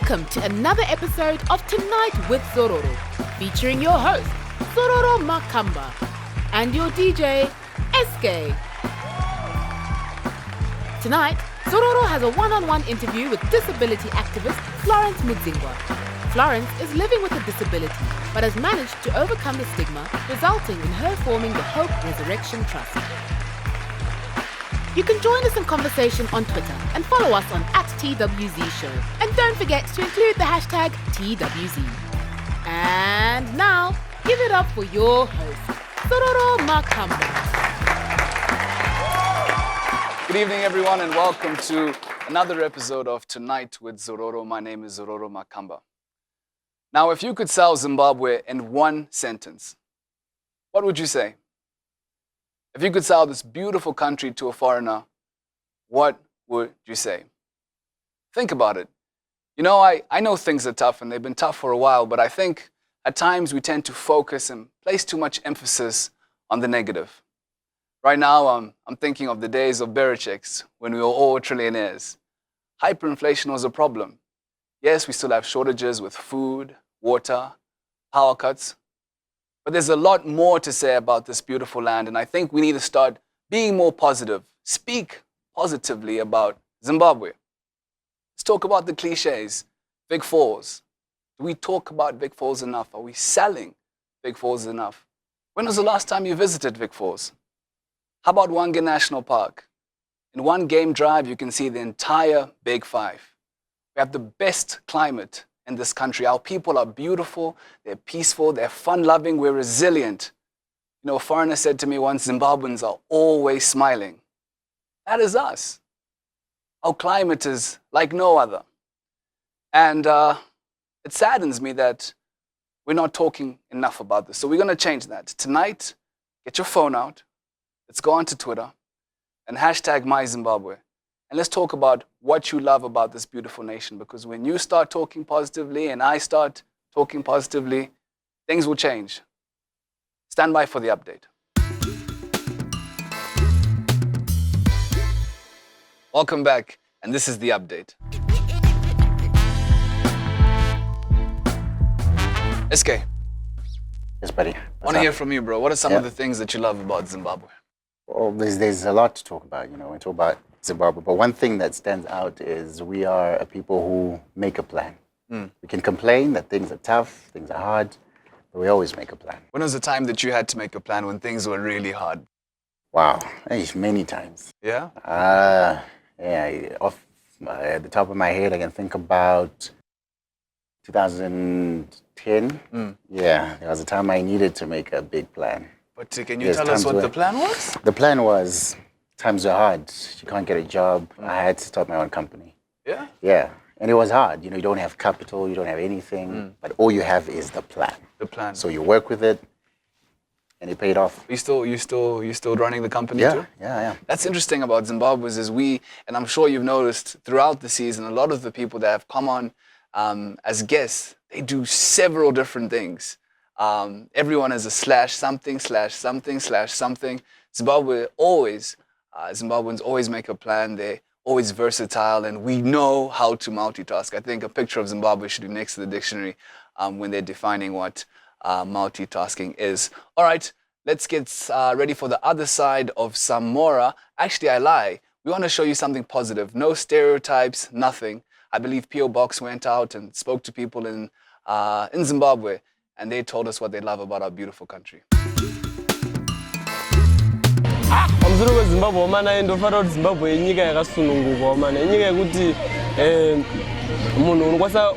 Welcome to another episode of Tonight with Zororo, featuring your host, Zororo Makamba, and your DJ, SK. Tonight, Zororo has a one-on-one interview with disability activist Florence Mudzingwa. Florence is living with a disability, but has managed to overcome the stigma, resulting in her forming the Hope Resurrection Trust. You can join us in conversation on Twitter and follow us on @TWZShow. And don't forget to include the hashtag TWZ. And now, give it up for your host, Zororo Makamba. Good evening, everyone, and welcome to another episode of Tonight with Zororo. My name is Zororo Makamba. Now, if you could sell Zimbabwe in one sentence, what would you say? If you could sell this beautiful country to a foreigner, what would you say? Think about it. You know, I know things are tough and they've been tough for a while, but I think at times we tend to focus and place too much emphasis on the negative. Right now, I'm thinking of the days of Bericheks when we were all trillionaires. Hyperinflation was a problem. Yes, we still have shortages with food, water, power cuts. But there's a lot more to say about this beautiful land, and I think we need to start being more positive. Speak positively about Zimbabwe. Let's talk about the cliches. Big Falls. Do we talk about Big Falls enough? Are we selling Big Falls enough? When was the last time you visited Big Falls? How about Wange National Park? In one game drive, you can see the entire Big Five. We have the best climate in this country. Our people are beautiful, they're peaceful, they're fun-loving, we're resilient. You know, a foreigner said to me once, Zimbabweans are always smiling. That is us. Our climate is like no other. And it saddens me that we're not talking enough about this. So we're going to change that. Tonight, get your phone out, let's go onto Twitter, and hashtag MyZimbabwe. And let's talk about what you love about this beautiful nation, because when you start talking positively and I start talking positively, things will change. Stand by for the update. Welcome back, and this is the update. SK. Yes, buddy. I want to hear from you, bro. What are some of the things that you love about Zimbabwe? Well, there's a lot to talk about, you know, we talk about Zimbabwe. But one thing that stands out is we are a people who make a plan. We can complain that things are tough, things are hard, but we always make a plan. When was the time that you had to make a plan when things were really hard? Wow, many times. Yeah? Off at the top of my head, I can think about 2010. Yeah, there was a time I needed to make a big plan. But can you tell us what the plan was? The plan was, times are hard. You can't get a job. I had to start my own company. Yeah? Yeah. And it was hard. You know, you don't have capital, you don't have anything, but all you have is the plan. The plan. So you work with it, and it paid off. You still running the company too? Yeah. That's interesting about Zimbabweans is and I'm sure you've noticed throughout the season, a lot of the people that have come on as guests, they do several different things. Everyone is a /something. Zimbabweans always make a plan. They're always versatile, and we know how to multitask. I think a picture of Zimbabwe should be next to the dictionary when they're defining what multitasking is. All right, let's get ready for the other side of Samora. Actually, I lie. We want to show you something positive. No stereotypes, nothing. I believe P.O. Box went out and spoke to people in Zimbabwe, and they told us what they love about our beautiful country. Pamusoro weZimbabwe mana ndofara kuti Zimbabwe inyika yakasununguka mana inyika yekuti munhu unokwanisa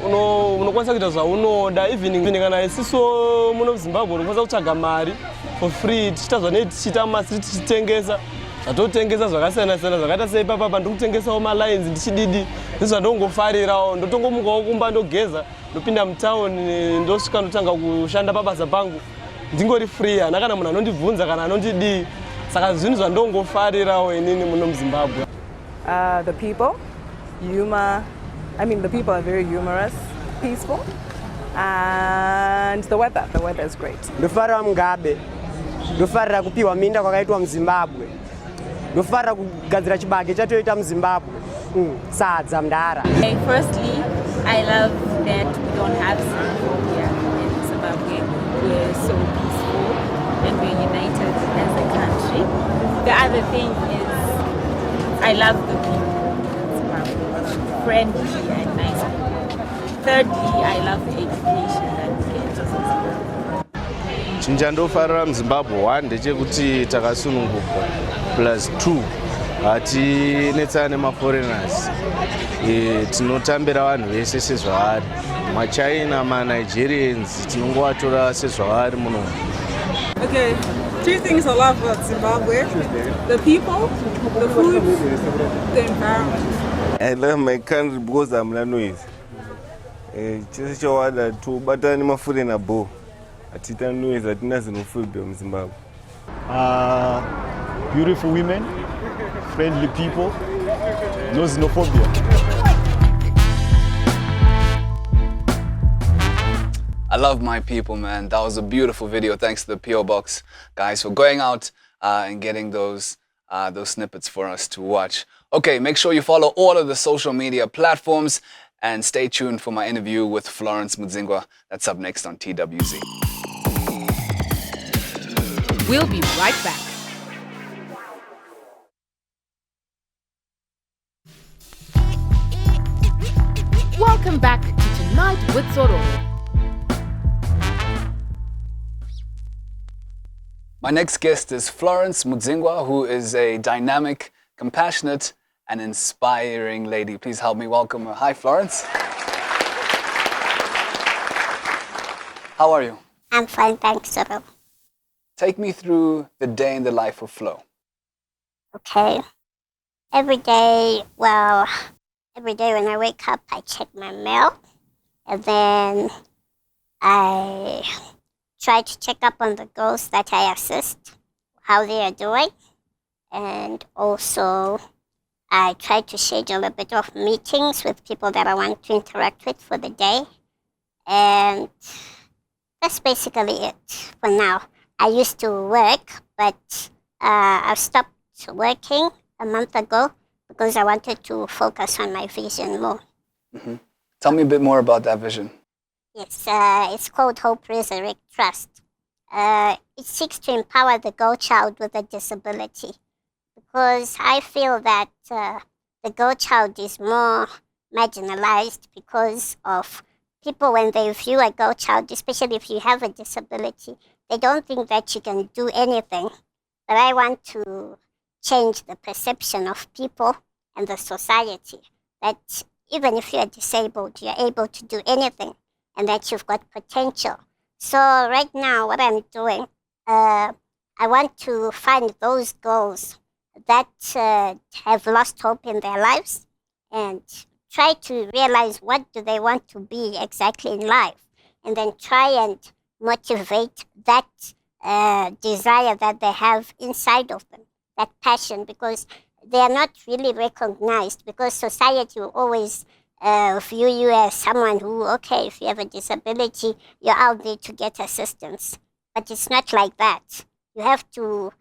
kuita zvaunoda even kana isiso muno Zimbabwe unokwanisa kutsvaga mari for free tichita zvanotichita masi tichitengesa zvatotengesa zvakasiyana siyana zvakaita sei papa ndikutengesawo malines ndichididi ndizvandongofarirawo ndotongomukawo kumba ndogeza ndopinda mutauni ndosvika ndotanga kushanda pabasa pangu ndingori free hana kana munhu anondibvunza kana anondidii saka zvinhu zvandongofarirawo inini muno muZimbabwe. The people, humor. I mean, the people are very humorous, peaceful, and the weather. The weather is great. Ndofarira Mugabe. Ndofarira kupiwa minda kwakaitwa muZimbabwe. Ndofarira kugadzira chibage chatoita muZimbabwe. Sadza mndara. Firstly, I love that we don't have xenophobia in Zimbabwe. We're so peaceful and we're united as a country. The other thing is I love the people in Zimbabwe, friendly and nice people. Thirdly, I love the education that we get in Zimbabwe. Chinjandofarira muZimbabwe 1 ndechekuti takasununguka plus 2 hatinetsana nemaforeigners. Tinotambira vanhu vese sezvavari, maChina, maNigerians tinongovatora sezvavari muno. Okay, 2 things I love about Zimbabwe: the people, the food, the environment. I love my country because I'm noise. Chese chawada tobatana nemaforeigner bo. Atita noise atina xenophobia mu Zimbabwe. Beautiful women, friendly people, no xenophobia. I love my people, man. That was a beautiful video. Thanks to the PO Box guys for going out and getting those snippets for us to watch. Okay, make sure you follow all of the social media platforms and stay tuned for my interview with Florence Mudzingwa. That's up next on TWZ. We'll be right back. Welcome back to Tonight with Zororo. My next guest is Florence Mudzingwa, who is a dynamic, compassionate, and inspiring lady. Please help me welcome her. Hi, Florence. How are you? I'm fine, thanks, Zororo. Take me through the day in the life of Flo. Okay. Every day when I wake up, I check my mail, and then I try to check up on the girls that I assist, how they are doing, and also I try to schedule a bit of meetings with people that I want to interact with for the day, and that's basically it for now. I used to work, but I've stopped working a month ago because I wanted to focus on my vision more. Mm-hmm. Tell me a bit more about that vision. Yes, it's called Hope Resurrect Trust. It seeks to empower the girl child with a disability, because I feel that the girl child is more marginalized because of people, when they view a girl child, especially if you have a disability, they don't think that you can do anything. But I want to change the perception of people and the society, that even if you're disabled, you're able to do anything and that you've got potential. So right now, what I'm doing, I want to find those girls that have lost hope in their lives and try to realize what do they want to be exactly in life, and then try and motivate that desire that they have inside of them, that passion, because they are not really recognized, because society will always view you as someone who, okay, if you have a disability, you're out there to get assistance. But it's not like that. You have to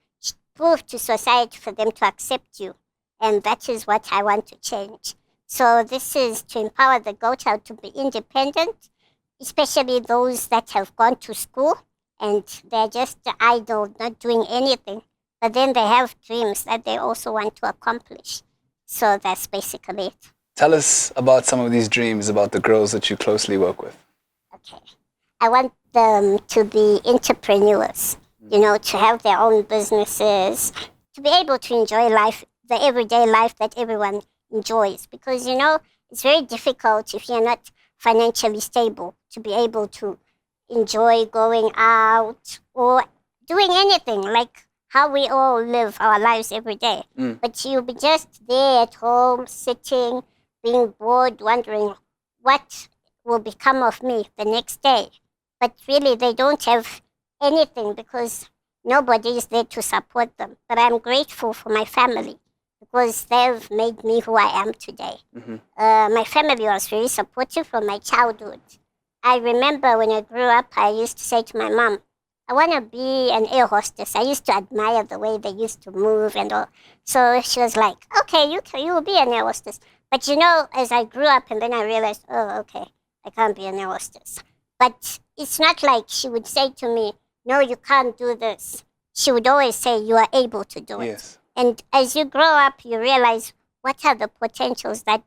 prove to society for them to accept you. And that is what I want to change. So this is to empower the girl child to be independent, especially those that have gone to school and they're just idle, not doing anything. But then they have dreams that they also want to accomplish. So that's basically it. Tell us about some of these dreams about the girls that you closely work with. Okay. I want them to be entrepreneurs, you know, to have their own businesses, to be able to enjoy life, the everyday life that everyone enjoys. Because, you know, it's very difficult if you're not financially stable to be able to enjoy going out or doing anything like how we all live our lives every day. But you'll be just there at home, sitting, being bored, wondering what will become of me the next day. But really, they don't have anything because nobody is there to support them. But I'm grateful for my family because they've made me who I am today. My family was very supportive from my childhood. I remember when I grew up, I used to say to my mom, I want to be an air hostess. I used to admire the way they used to move and all. So she was like, okay, you will be an air hostess. But you know, as I grew up and then I realized, oh, okay, I can't be an air hostess. But it's not like she would say to me, no, you can't do this. She would always say, you are able to do it. Yes. And as you grow up, you realize what are the potentials that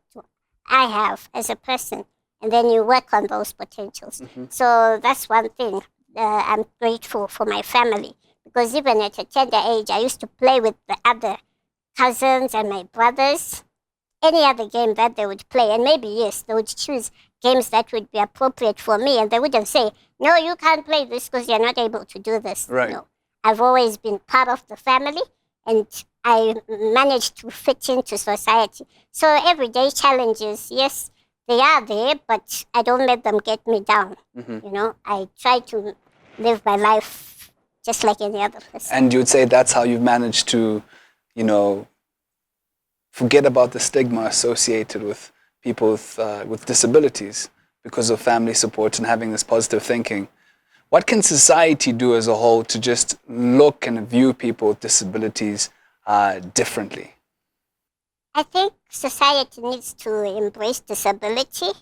I have as a person. And then you work on those potentials. So that's one thing. I'm grateful for my family. Because even at a tender age, I used to play with the other cousins and my brothers. Any other game that they would play. And maybe, yes, they would choose games that would be appropriate for me. And they wouldn't say, no, you can't play this because you're not able to do this. Right. No. I've always been part of the family. And I managed to fit into society. So everyday challenges, yes, they are there, but I don't let them get me down. You know, I try to live my life just like any other person. And you would say that's how you've managed to, you know, forget about the stigma associated with people with disabilities because of family support and having this positive thinking. What can society do as a whole to just look and view people with disabilities differently? I think society needs to embrace disability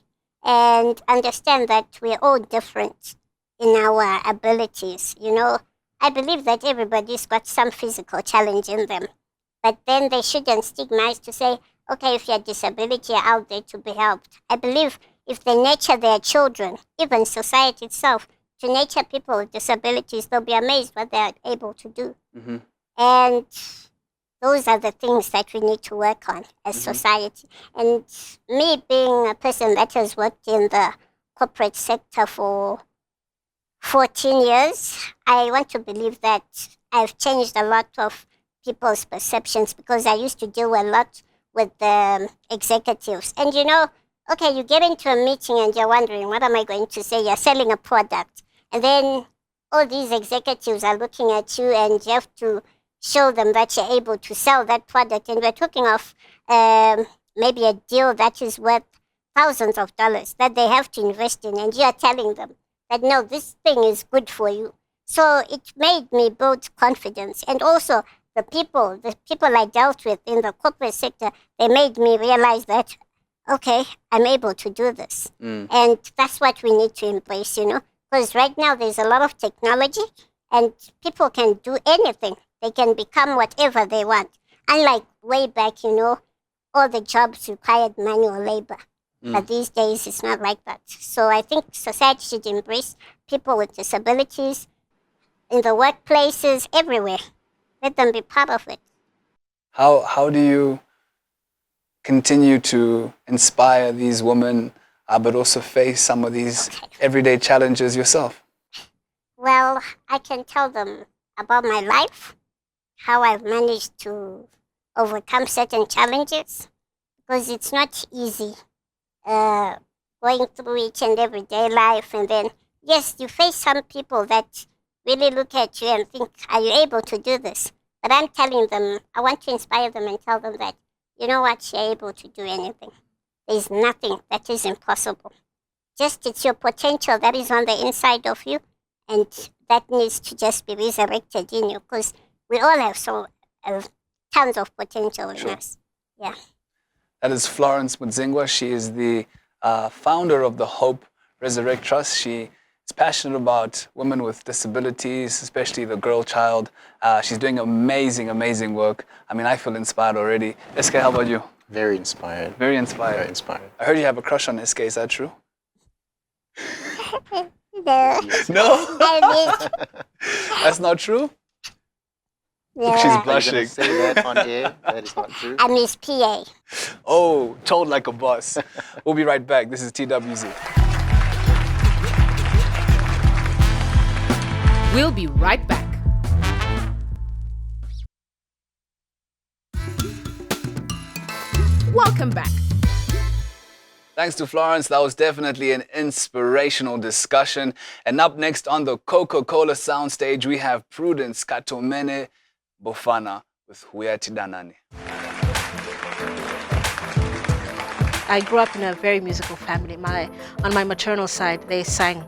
and understand that we're all different in our abilities. You know, I believe that everybody's got some physical challenge in them. But then they shouldn't stigmatize to say, okay, if you have disability, you're out there to be helped. I believe if they nurture their children, even society itself, to nurture people with disabilities, they'll be amazed what they're able to do. And those are the things that we need to work on as society. And me being a person that has worked in the corporate sector for 14 years, I want to believe that I've changed a lot of people's perceptions because I used to deal a lot with the executives. And you know, okay, you get into a meeting and you're wondering, what am I going to say? You're selling a product. And then all these executives are looking at you and you have to show them that you're able to sell that product. And we're talking of maybe a deal that is worth thousands of dollars that they have to invest in. And you're telling them that, no, this thing is good for you. So it made me build confidence. And also the people I dealt with in the corporate sector, they made me realize that, okay, I'm able to do this. And that's what we need to embrace, you know, because right now there's a lot of technology and people can do anything. They can become whatever they want. Unlike way back, you know, all the jobs required manual labor. But these days it's not like that. So I think society should embrace people with disabilities in the workplaces, everywhere. Let them be part of it. How do you continue to inspire these women, but also face some of these everyday challenges yourself? Well, I can tell them about my life, how I've managed to overcome certain challenges, because it's not easy going through each and everyday life. And then, yes, you face some people that really look at you and think, are you able to do this? But I'm telling them, I want to inspire them and tell them that, you know what, you're able to do anything. There's nothing that is impossible. Just it's your potential that is on the inside of you, and that needs to just be resurrected in you, because we all have tons of potential in us. Yeah. That is Florence Mudzingwa. She is the founder of the Hope Resurrect Trust. She is passionate about women with disabilities, especially the girl child. She's doing amazing, amazing work. I mean, I feel inspired already. SK, how about you? Very inspired. Very inspired. Very inspired. I heard you have a crush on SK. Is that true? No. No? That's not true? Yeah. She's blushing. Say that on air. That is not true. I'm his PA. Oh, told like a boss. We'll be right back. This is TWZ. We'll be right back. Welcome back. Thanks to Florence. That was definitely an inspirational discussion. And up next on the Coca-Cola soundstage, we have Prudence Katomene Bofana with Huyati Danani. I grew up in a very musical family. On my maternal side, they sang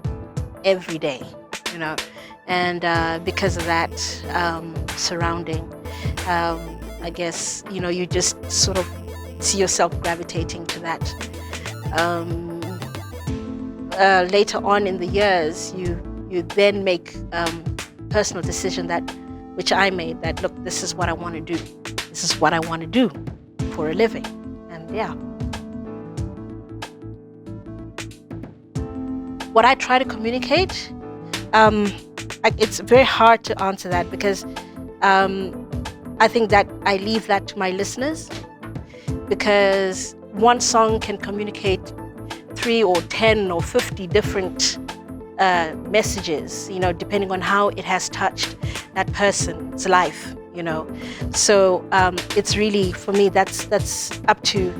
every day, you know, and because of that surrounding, I guess, you know, you just sort of see yourself gravitating to that. Later on in the years, you then make personal decision which I made, that look, this is what I want to do. This is what I want to do for a living, and yeah. What I try to communicate, it's very hard to answer that because I think that I leave that to my listeners, because one song can communicate 3 or 10 or 50 different messages, depending on how it has touched that person's life, So it's really, for me, that's up to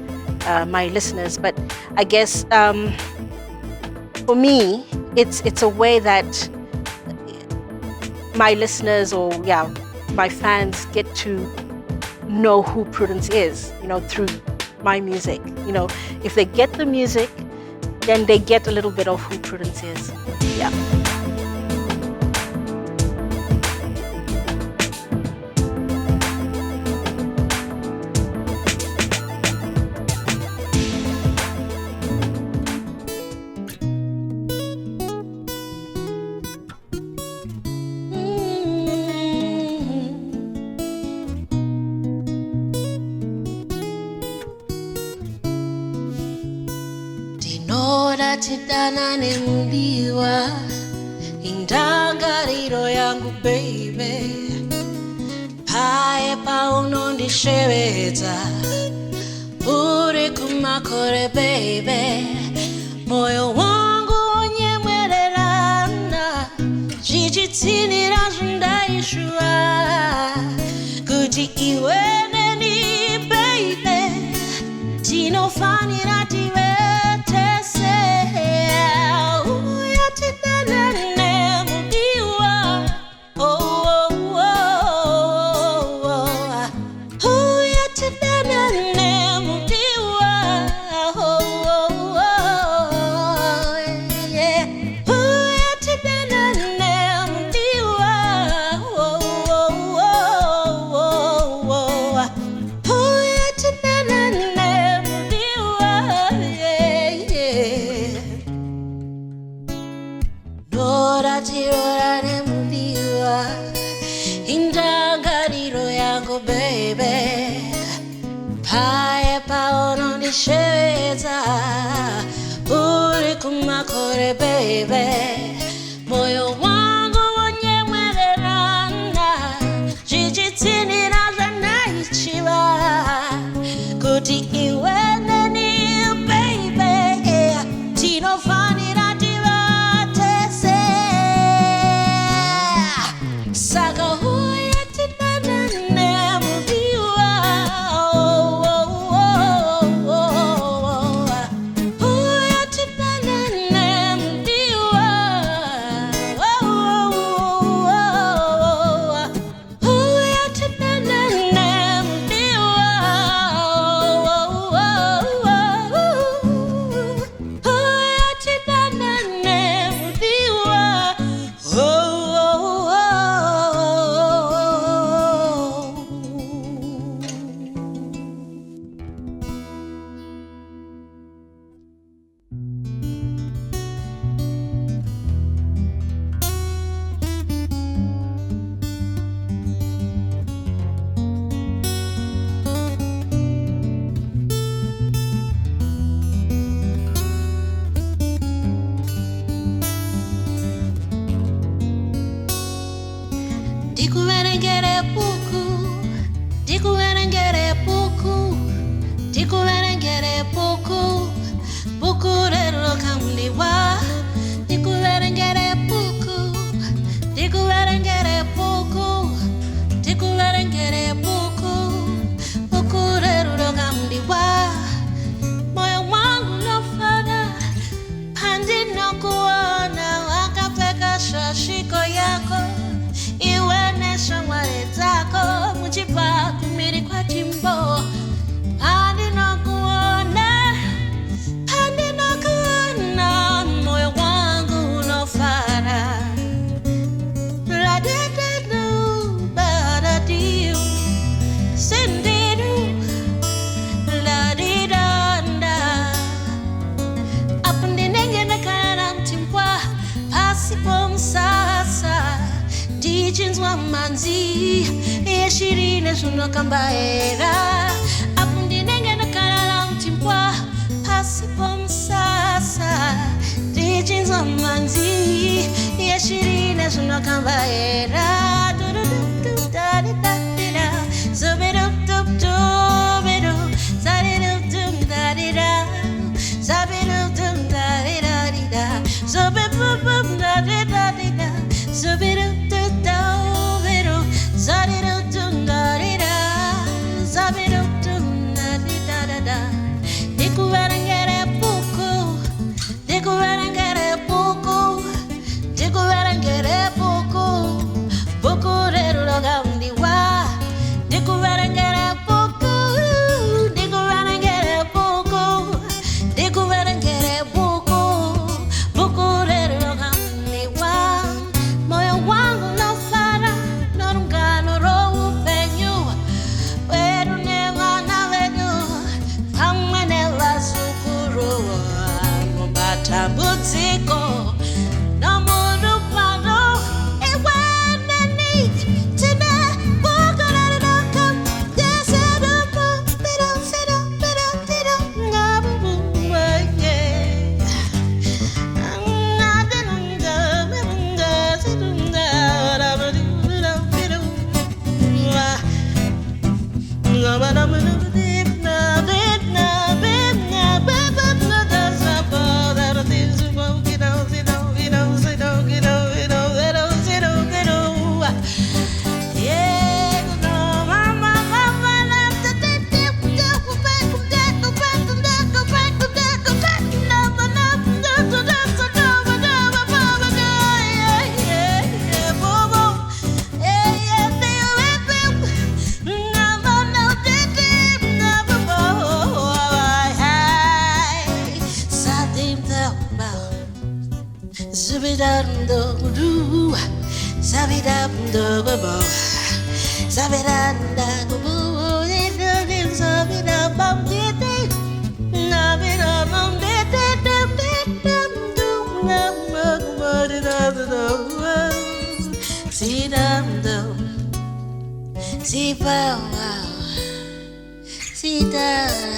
my listeners. But I guess for me, it's a way that my listeners or my fans get to know who Prudence is, through my music. If they get the music, then they get a little bit of who Prudence is. Yeah. Chitana nemudiwa indangariro yangu baby pae pauno ndishevedza uri kumakore baby moyo wangu unyemwererana zvichitsinira zvindaishua kuti iwe neni baby tinofanira tive uri kumakore baby moyo wangu unyemwererana zvichitsinira zvanaichiva kuti iwe neni baby tinofanira tivatese saka uya tidanane mudiwa muchipa kumiri kwa chimbo andi noku manzi yeshirine sunokambaera apundinenge nakalala mtimbwa pasi pomsasa ndichinza manzi yeshirine sunokambaera See